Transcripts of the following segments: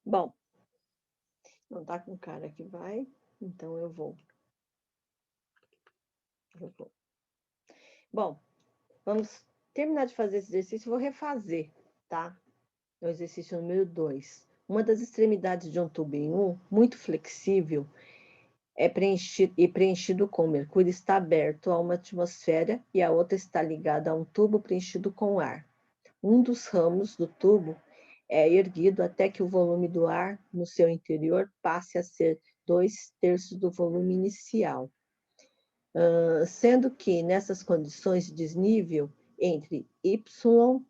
Bom, não tá com cara que vai, então eu vou. Bom, vamos terminar de fazer esse exercício, vou refazer, tá? É o exercício número 2. Uma das extremidades de um tubo em U, muito flexível, é preenchido com mercúrio, está aberto a uma atmosfera e a outra está ligada a um tubo preenchido com ar. Um dos ramos do tubo é erguido até que o volume do ar no seu interior passe a ser 2/3 do volume inicial. Sendo que, nessas condições de desnível entre Y,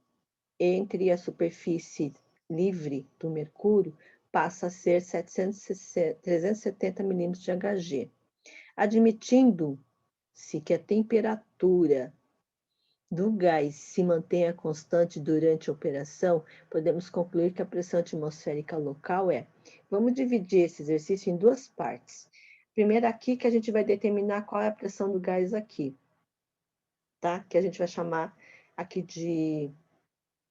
entre a superfície livre do mercúrio, passa a ser 370 milímetros de Hg. Admitindo-se que a temperatura do gás se mantenha constante durante a operação, podemos concluir que a pressão atmosférica local é. Vamos dividir esse exercício em duas partes. Primeiro aqui que a gente vai determinar qual é a pressão do gás aqui, tá? Que a gente vai chamar aqui de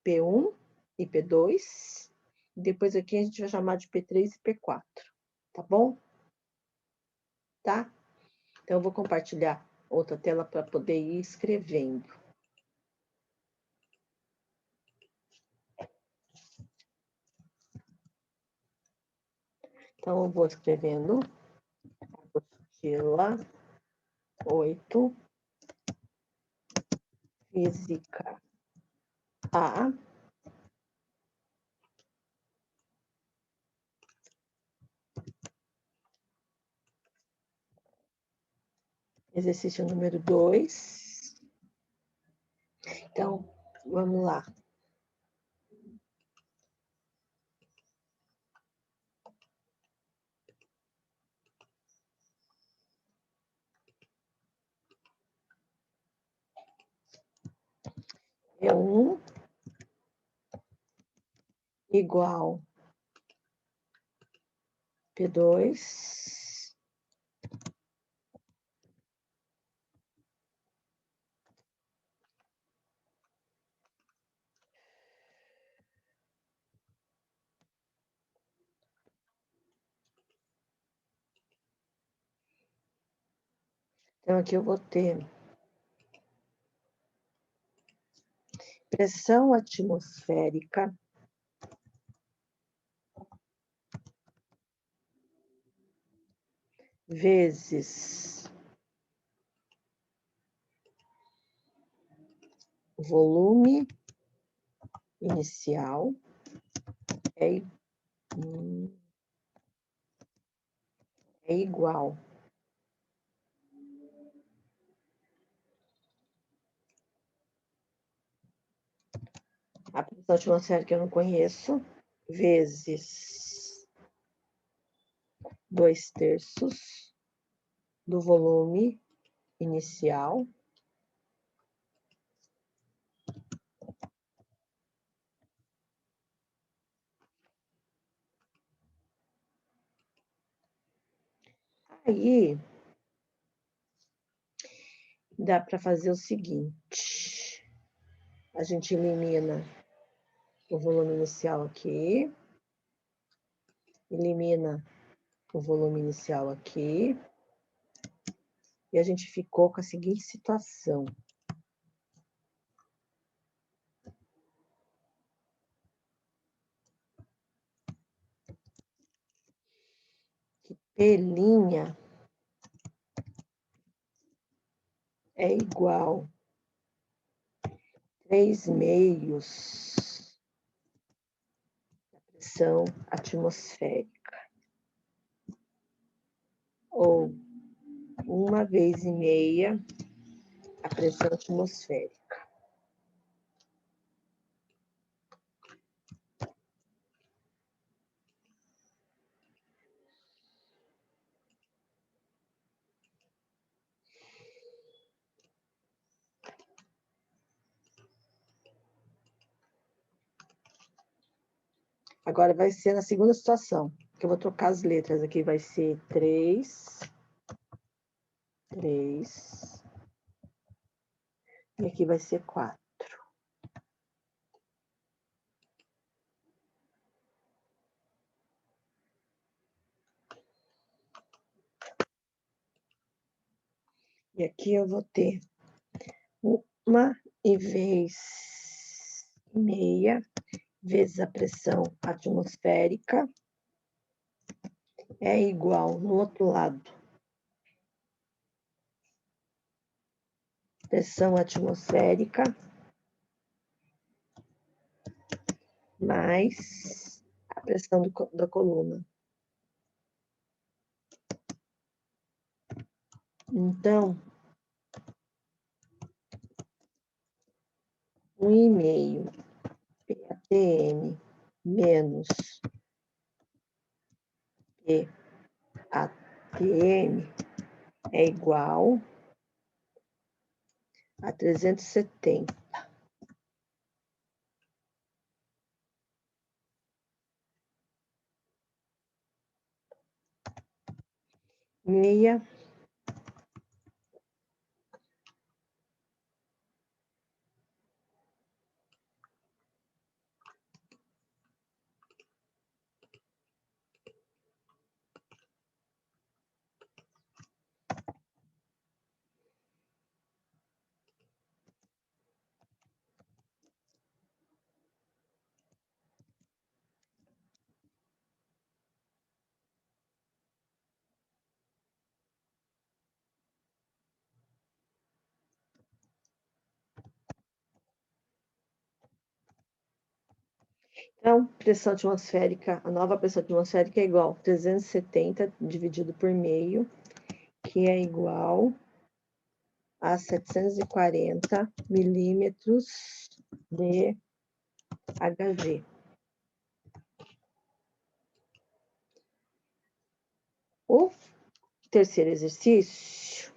P1 e P2. Depois aqui a gente vai chamar de P3 e P4, tá bom? Tá? Então eu vou compartilhar outra tela para poder ir escrevendo. Então eu vou escrevendo apostila 8, física A. Exercício número 2. Então, vamos lá. P1 igual P2 Então, aqui eu vou ter pressão atmosférica vezes volume inicial é igual a pressão atmosférica que eu não conheço, vezes 2/3 do volume inicial aí dá para fazer o seguinte, a gente elimina o volume inicial aqui, elimina o volume inicial aqui, e a gente ficou com a seguinte situação. Que P' é igual 3/2 da pressão atmosférica, ou 1/2 a pressão atmosférica. Agora vai ser na segunda situação, que eu vou trocar as letras aqui, vai ser 3, e aqui vai ser 4. E aqui eu vou ter 1,5 vezes a pressão atmosférica é igual, no outro lado, pressão atmosférica mais a pressão da coluna. Então, 1,5 PATM menos PATM é igual a 370. Meia Então, pressão atmosférica, a nova pressão atmosférica é igual a 370 dividido por meio, que é igual a 740 milímetros de Hg. O terceiro exercício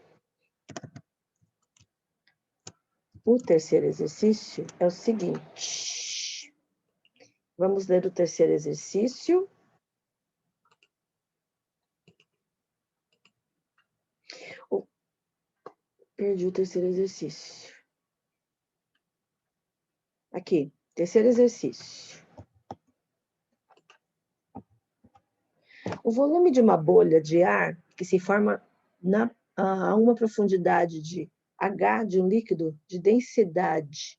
é o seguinte. Vamos ler o terceiro exercício. Perdi o terceiro exercício. Aqui, terceiro exercício. O volume de uma bolha de ar que se forma a uma profundidade de H de um líquido de densidade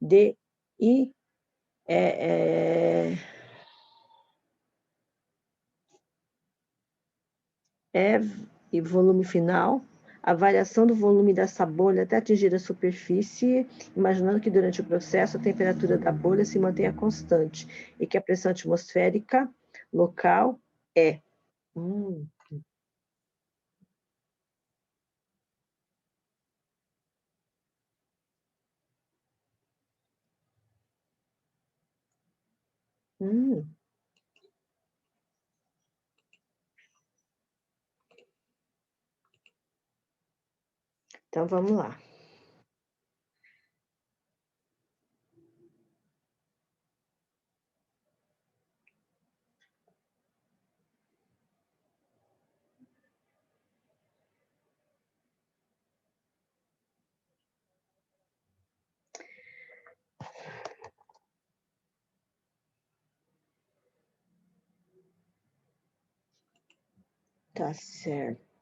de I e volume final, a variação do volume dessa bolha até atingir a superfície, imaginando que durante o processo a temperatura da bolha se mantenha constante e que a pressão atmosférica local é. Hum. Então, vamos lá. Tá certo.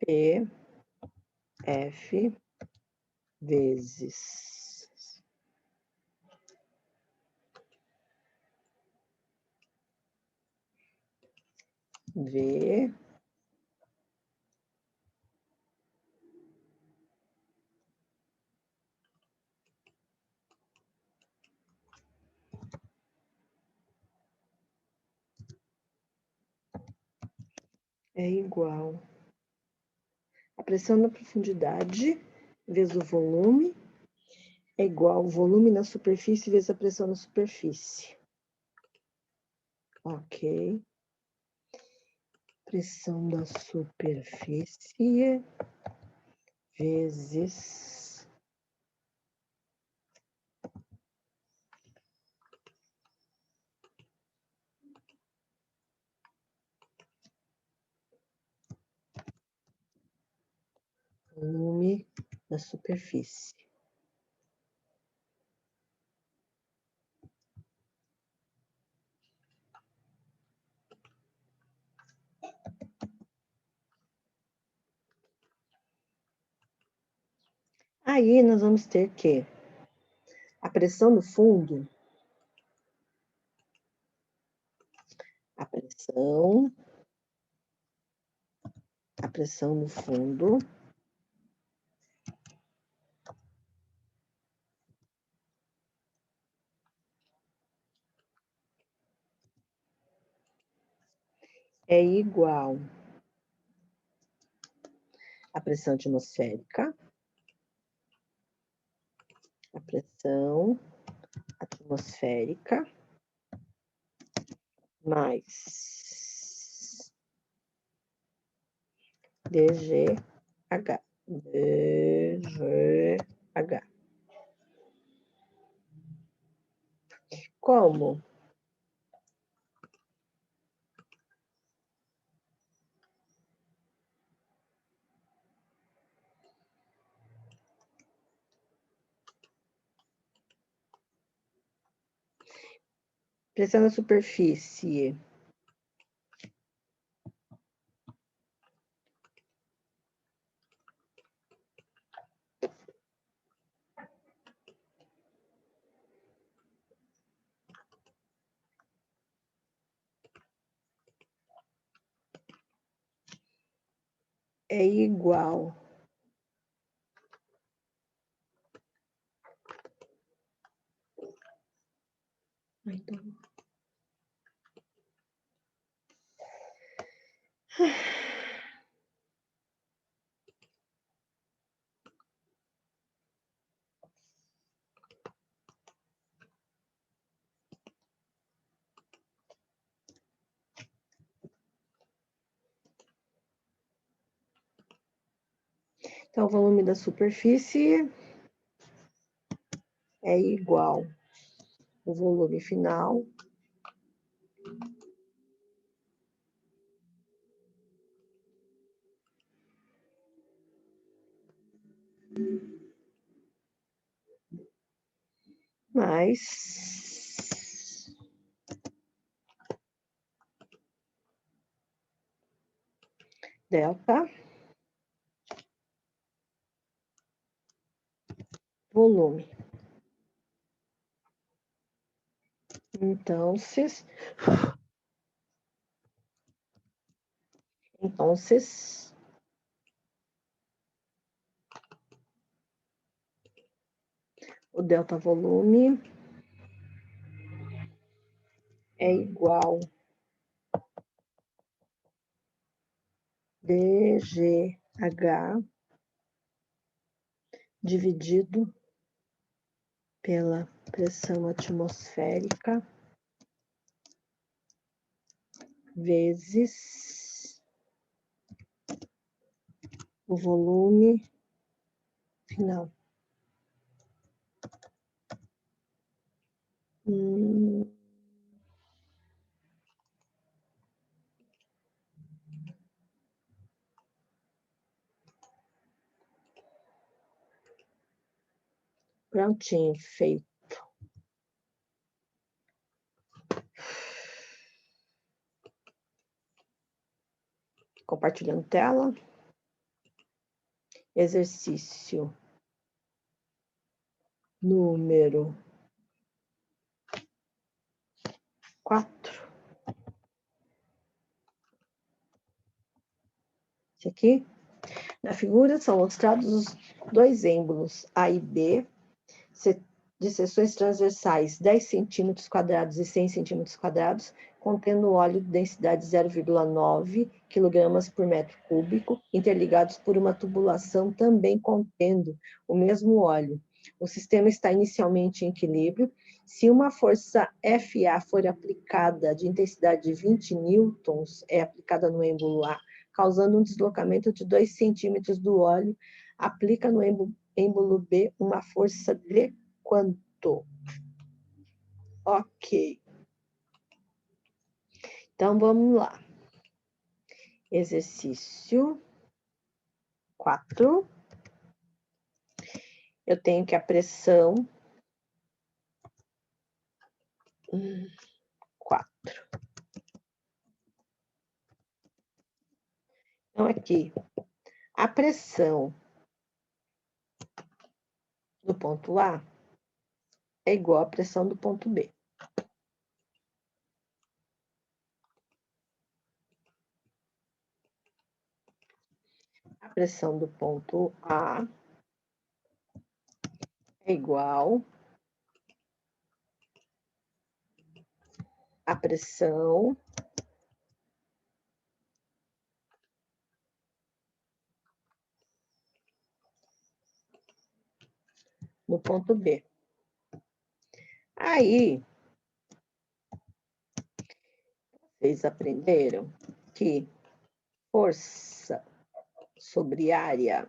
P, F, vezes V, é igual a pressão na profundidade vezes o volume é igual ao volume na superfície vezes a pressão na superfície. Ok. Pressão da superfície vezes da superfície. Aí, nós vamos ter que a pressão no fundo, a pressão no fundo é igual à pressão atmosférica, a pressão atmosférica mais DGH. DGH. Como? Pressão na superfície é igual Então, o volume da superfície é igual ao volume final mais delta volume. Então, o delta volume é igual DGH dividido pela pressão atmosférica vezes o volume final. Prontinho, feito. Compartilhando tela. Exercício número 4. Esse aqui. Na figura são mostrados os dois êmbolos A e B, de seções transversais 10 centímetros quadrados e 100 centímetros quadrados, contendo óleo de densidade 0,9 kg por metro cúbico, interligados por uma tubulação também contendo o mesmo óleo. O sistema está inicialmente em equilíbrio. Se uma força FA for aplicada de intensidade de 20 newtons, é aplicada no êmbolo A, causando um deslocamento de 2 centímetros do óleo, aplica no êmbolo B uma força de quanto? Ok. Então, vamos lá. Exercício 4. eu tenho que a pressão 4. Então, aqui, a pressão do ponto A é igual à pressão do ponto B. A pressão do ponto A é igual à pressão no ponto B. Aí, vocês aprenderam que força sobre área,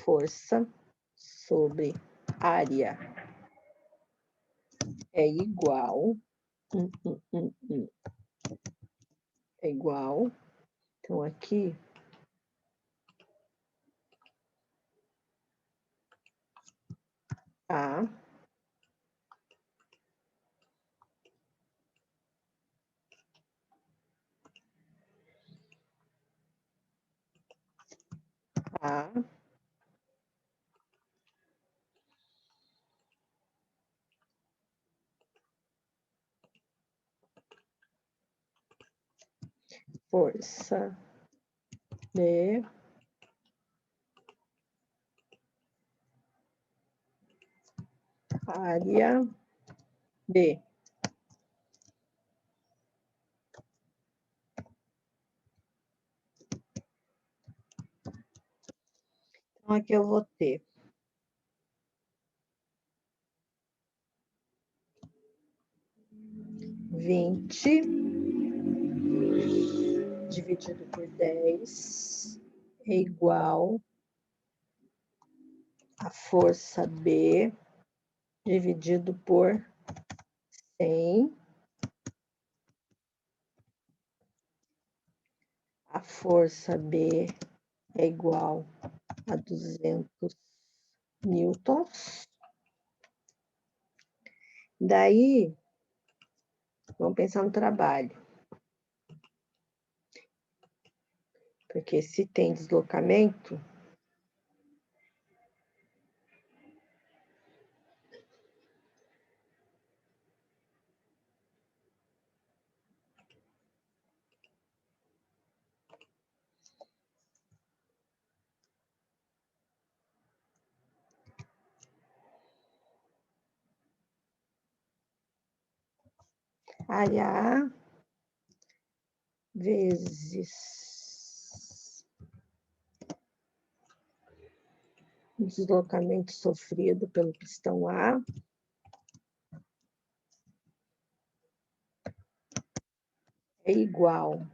força sobre área é igual, é igual, então aqui, a força de área B. Então, aqui eu vou ter 20 dividido por 10 é igual a força B dividido por 100. A força B é igual a 200 newtons. Daí, vamos pensar no trabalho. Porque se tem deslocamento, área A vezes o deslocamento sofrido pelo pistão A é igual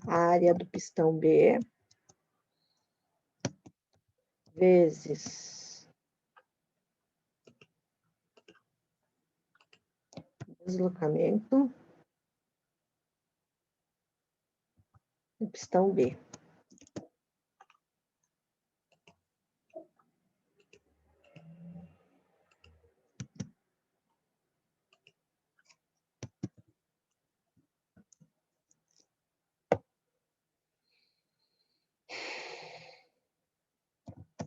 à área do pistão B vezes deslocamento do pistão B.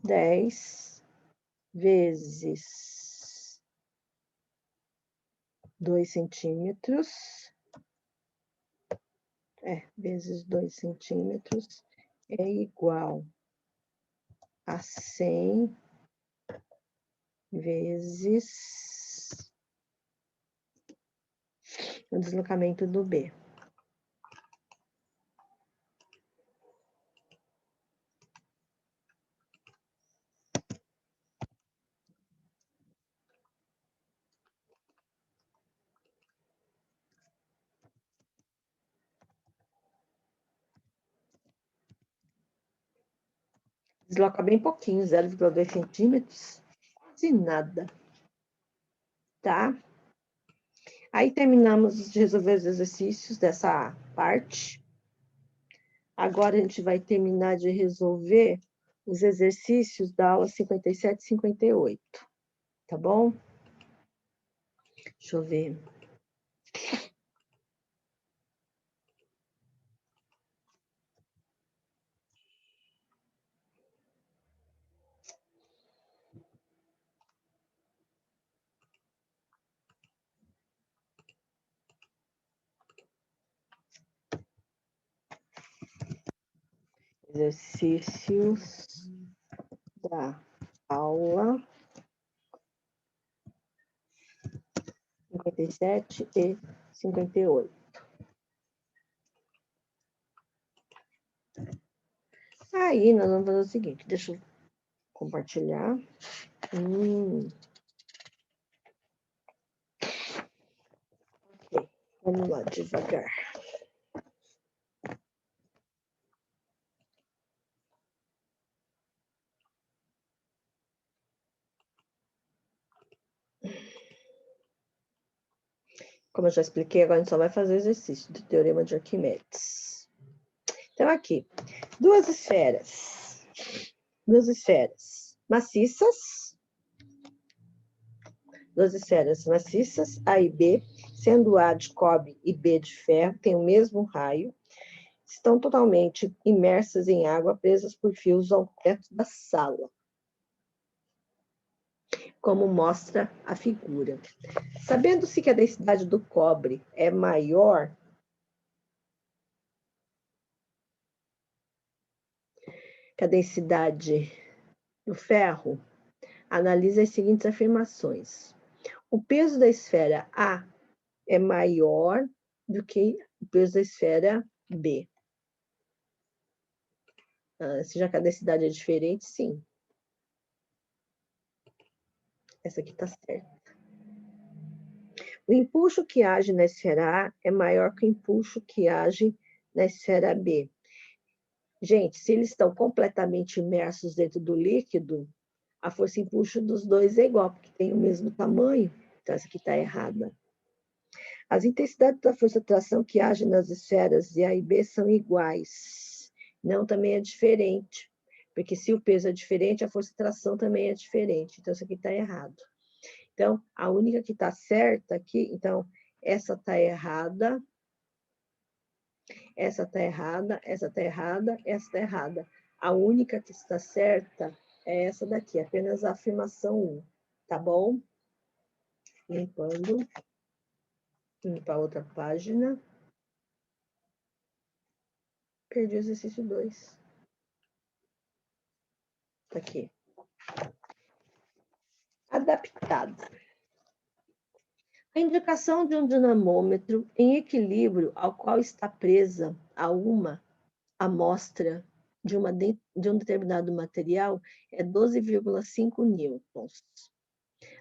Dez vezes 2 centímetros, vezes 2 centímetros é igual a 100 vezes o deslocamento do B. Desloca bem pouquinho, 0,2 centímetros, quase nada, tá? Aí terminamos de resolver os exercícios dessa parte. Agora a gente vai terminar de resolver os exercícios da aula 57 e 58, tá bom? Deixa eu ver. Exercícios da aula 57 e 58. Aí, nós vamos fazer o seguinte, deixa eu compartilhar. Ok, vamos lá, devagar. Como eu já expliquei, agora a gente só vai fazer o exercício do Teorema de Arquimedes. Então, aqui, duas esferas maciças, A e B, sendo A de cobre e B de ferro, têm o mesmo raio, estão totalmente imersas em água, presas por fios ao teto da sala, como mostra a figura. Sabendo-se que a densidade do cobre é maior que a densidade do ferro, analisa as seguintes afirmações. O peso da esfera A é maior do que o peso da esfera B. Se já que a densidade é diferente, sim. Essa aqui está certa. O empuxo que age na esfera A é maior que o empuxo que age na esfera B. Gente, se eles estão completamente imersos dentro do líquido, a força empuxo dos dois é igual, porque tem o mesmo tamanho. Então, essa aqui está errada. As intensidades da força de tração que age nas esferas A e B são iguais. Não, também é diferente. Porque se o peso é diferente, a força de tração também é diferente. Então, isso aqui está errado. Então, a única que está certa aqui, então, essa está errada, essa está errada, essa está errada, essa está errada. A única que está certa é essa daqui, apenas a afirmação 1, tá bom? Limpando. Limpar outra página. Perdi o exercício 2. Tá aqui. Adaptada. A indicação de um dinamômetro em equilíbrio ao qual está presa a uma amostra de um determinado material é 12,5 newtons.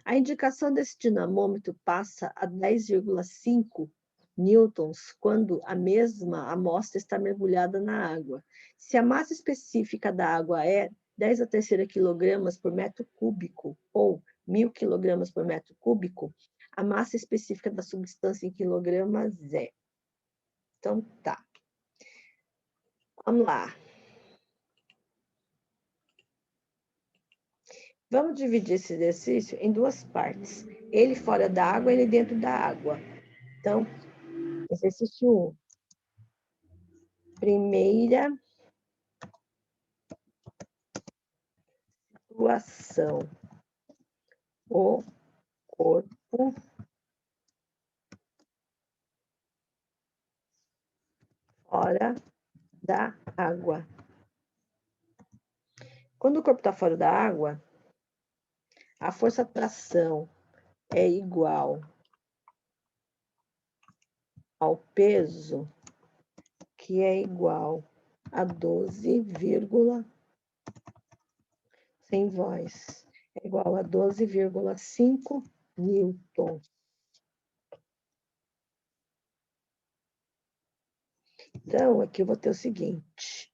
A indicação desse dinamômetro passa a 10,5 newtons quando a mesma amostra está mergulhada na água. Se a massa específica da água é 10 a terceira quilogramas por metro cúbico ou 1.000 quilogramas por metro cúbico, a massa específica da substância em quilogramas é. Então, tá. Vamos lá. Vamos dividir esse exercício em duas partes. Ele fora da água, ele dentro da água. Então, exercício 1. Primeira situação. O corpo fora da água. Quando o corpo está fora da água, a força de tração é igual ao peso, que é igual a 12, sem voz, é igual a 12,5 newtons. Então, aqui eu vou ter o seguinte.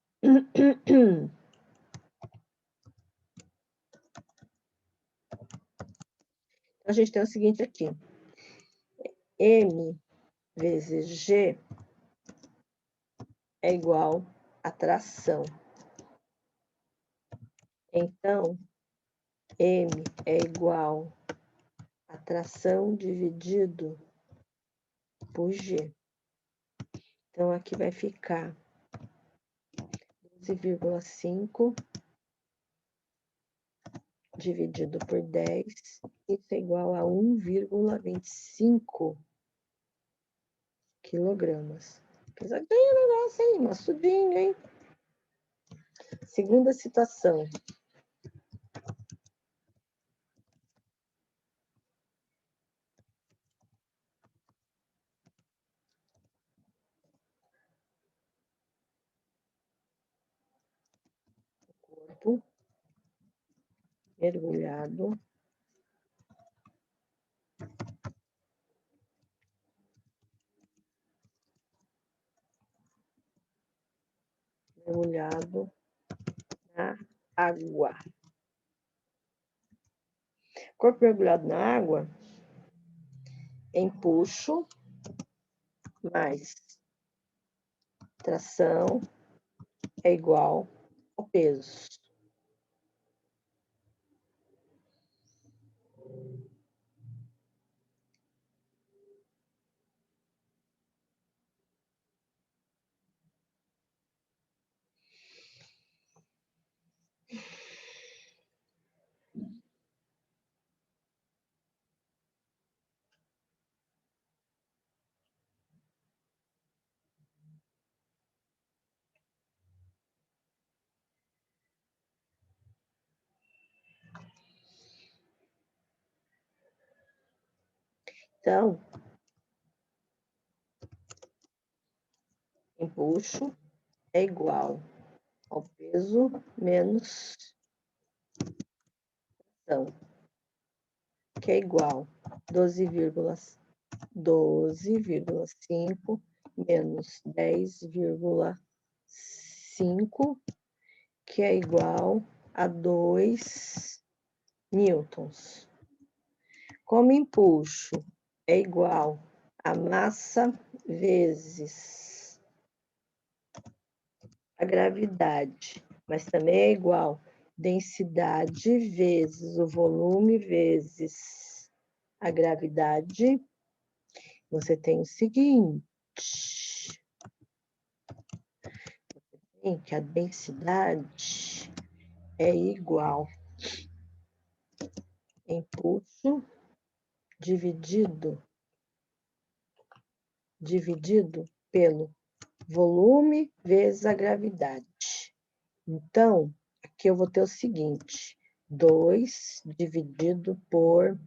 A gente tem o seguinte aqui. M vezes G é igual atração. Então, M é igual a atração dividido por G. Então, aqui vai ficar 12,5 dividido por 10, isso é igual a 1,25 quilogramas. Pesadinho o negócio, hein? Maçudinho, hein? Segunda situação. Corpo mergulhado na água. Corpo mergulhado na água, empuxo mais tração é igual ao peso. Então, empuxo é igual ao peso menos tração, que é igual a 12,5 menos 10,5, que é igual a 2 newtons. Como empuxo é igual a massa vezes a gravidade, mas também é igual densidade vezes o volume vezes a gravidade, você tem o seguinte, tem que a densidade é igual impulso dividido pelo volume vezes a gravidade. Então, aqui eu vou ter o seguinte, 2 dividido por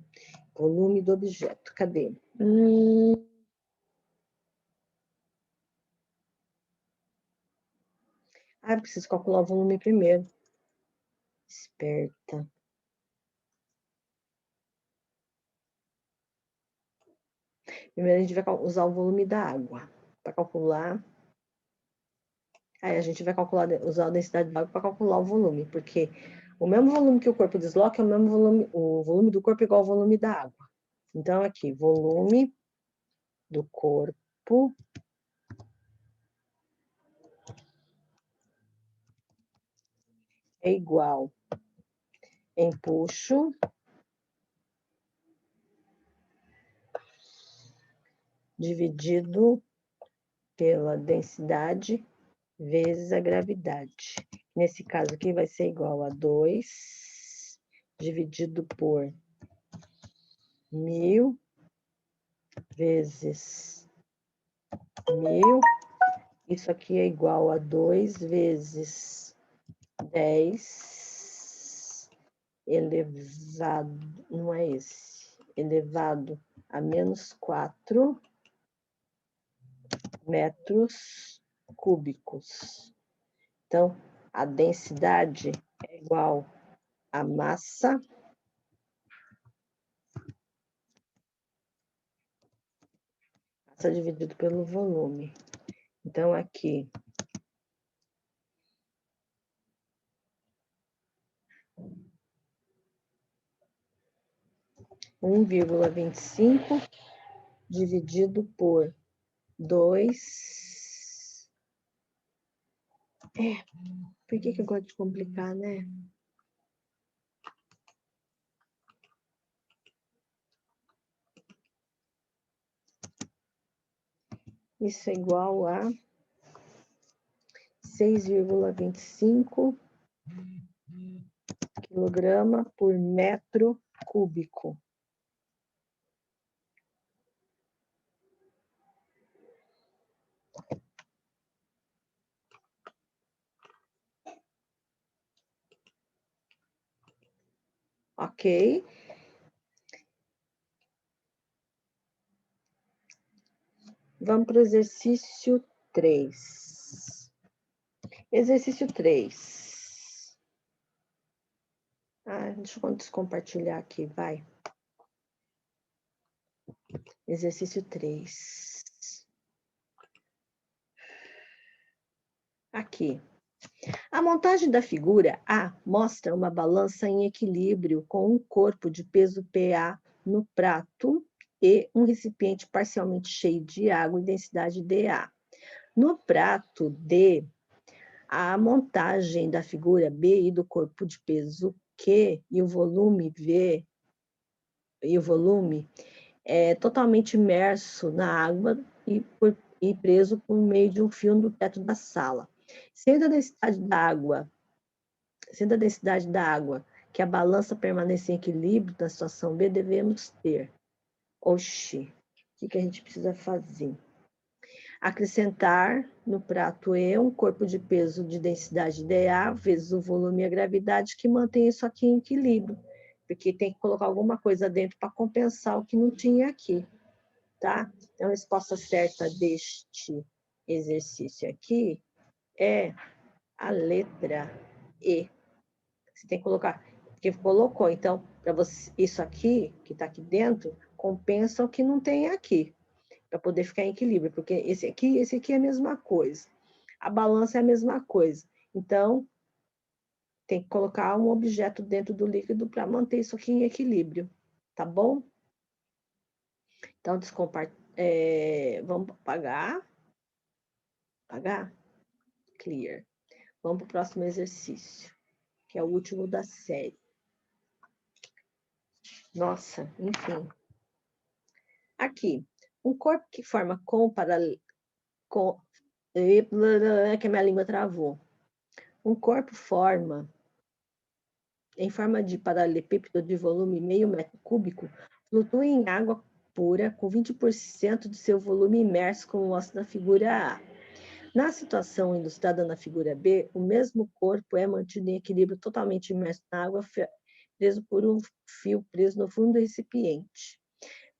volume do objeto. Cadê? Preciso calcular o volume primeiro. Esperta. Primeiro a gente vai usar o volume da água para calcular. Aí a gente vai usar a densidade da água para calcular o volume, porque o mesmo volume que o corpo desloca é o mesmo volume, o volume do corpo é igual ao volume da água. Então, aqui, volume do corpo é igual empuxo dividido pela densidade vezes a gravidade. Nesse caso aqui vai ser igual a 2 dividido por 1000 vezes 1000. Isso aqui é igual a 2 vezes 10 elevado, não é esse, elevado a menos 4 metros cúbicos. Então, a densidade é igual a massa dividido pelo volume. Então, aqui, um 1,25 dividido por 2 Por que eu gosto de complicar, né? Isso é igual a 6,25 quilograma por metro cúbico. Ok? Vamos para o exercício 3. Exercício 3. Deixa eu descompartilhar aqui, vai. Exercício 3. Aqui. A montagem da figura A mostra uma balança em equilíbrio com um corpo de peso PA no prato e um recipiente parcialmente cheio de água e densidade DA. No prato D, a montagem da figura B e do corpo de peso Q e o volume V é totalmente imerso na água e preso por meio de um fio no teto da sala. Sendo a densidade da água que a balança permaneça em equilíbrio na situação B, devemos ter. Oxi, o que a gente precisa fazer? Acrescentar no prato E um corpo de peso de densidade dA vezes o volume e a gravidade que mantém isso aqui em equilíbrio, porque tem que colocar alguma coisa dentro para compensar o que não tinha aqui, tá? Então, a resposta certa deste exercício aqui é a letra E. Você tem que colocar, porque colocou, então, para você, isso aqui, que está aqui dentro, compensa o que não tem aqui, para poder ficar em equilíbrio, porque esse aqui é a mesma coisa. A balança é a mesma coisa. Então, tem que colocar um objeto dentro do líquido para manter isso aqui em equilíbrio, tá bom? Então, vamos apagar. Apagar? Clear. Vamos para o próximo exercício, que é o último da série. Nossa, enfim. Aqui, um corpo que forma que a minha língua travou. Um corpo em forma de paralelepípedo de volume meio metro cúbico, flutua em água pura com 20% de seu volume imerso, como mostra na figura A. Na situação ilustrada na figura B, o mesmo corpo é mantido em equilíbrio totalmente imerso na água, preso por um fio preso no fundo do recipiente.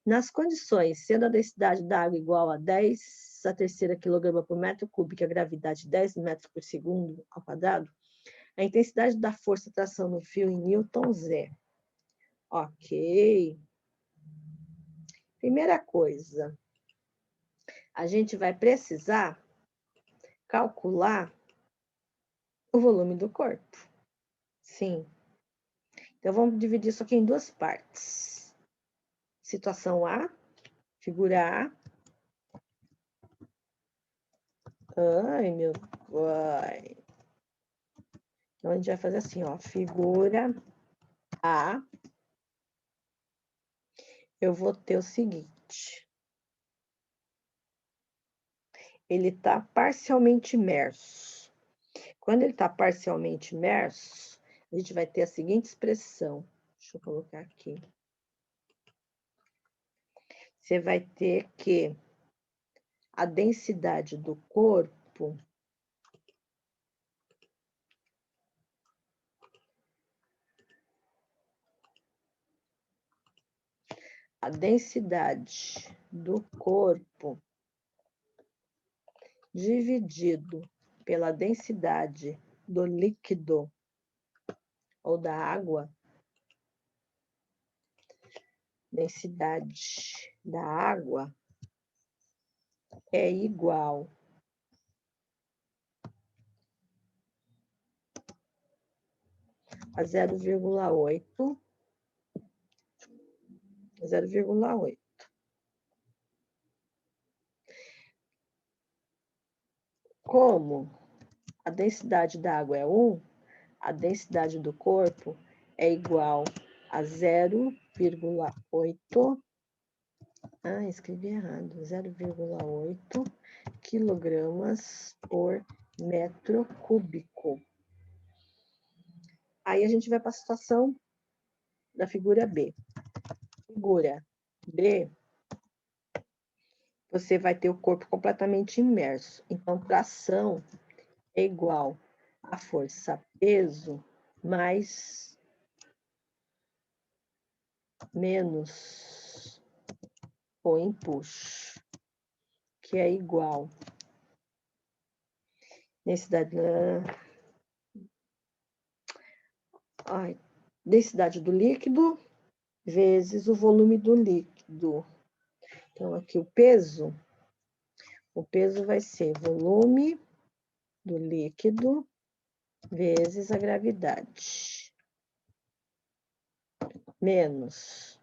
Nas condições, sendo a densidade da água igual a 10⁻³ kg por metro cúbico e a gravidade 10 metros por segundo ao quadrado, a intensidade da força de tração no fio em newtons é. Ok. Primeira coisa, a gente vai precisar calcular o volume do corpo. Sim. Então, vamos dividir isso aqui em duas partes. Situação A, figura A. Ai, meu pai. Então, a gente vai fazer assim, ó, figura A. Eu vou ter o seguinte. Ele está parcialmente imerso. Quando ele está parcialmente imerso, a gente vai ter a seguinte expressão. Deixa eu colocar aqui. Você vai ter que a densidade do corpo dividido pela densidade do líquido ou da água, densidade da água é igual a 0,8. Como a densidade da água é 1, a densidade do corpo é igual a 0,8. Escrevi errado. 0,8 quilogramas por metro cúbico. Aí a gente vai para a situação da figura B. Figura B, você vai ter o corpo completamente imerso. Então, tração é igual a força peso mais menos o empuxo, que é igual densidade do líquido vezes o volume do líquido. Então, aqui o peso vai ser volume do líquido vezes a gravidade. Menos.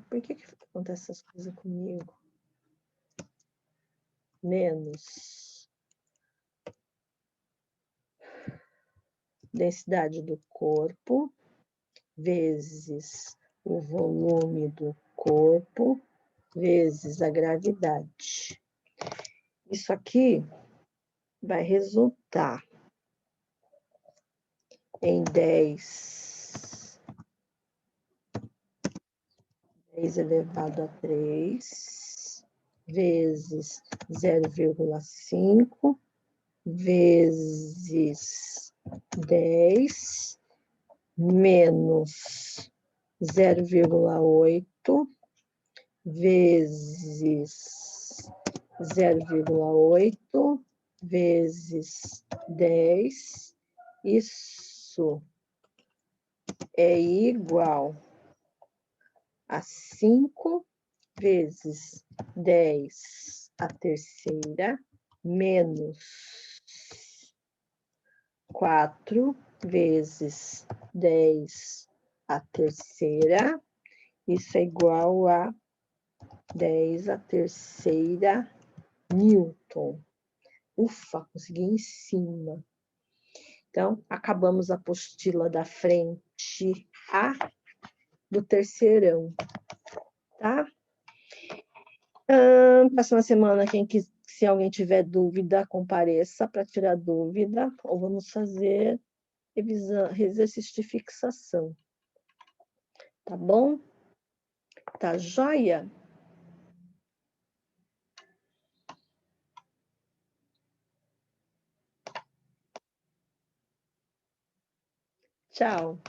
Por que acontece essas coisas comigo? Menos. Densidade do corpo vezes o volume do corpo vezes a gravidade. Isso aqui vai resultar em 10 elevado a 3 vezes 0,5 vezes 10 menos 0,8 vezes 0,8 vezes 10. Isso é igual a 5 vezes 10 à terceira menos 4 vezes 10 à terceira. Isso é igual a 10 à terceira Newton. Ufa, consegui em cima. Então, acabamos a apostila da frente A do terceirão, tá? Próxima semana, se alguém tiver dúvida, compareça para tirar dúvida, ou vamos fazer exercício de fixação. Tá bom? Tá joia? Tchau.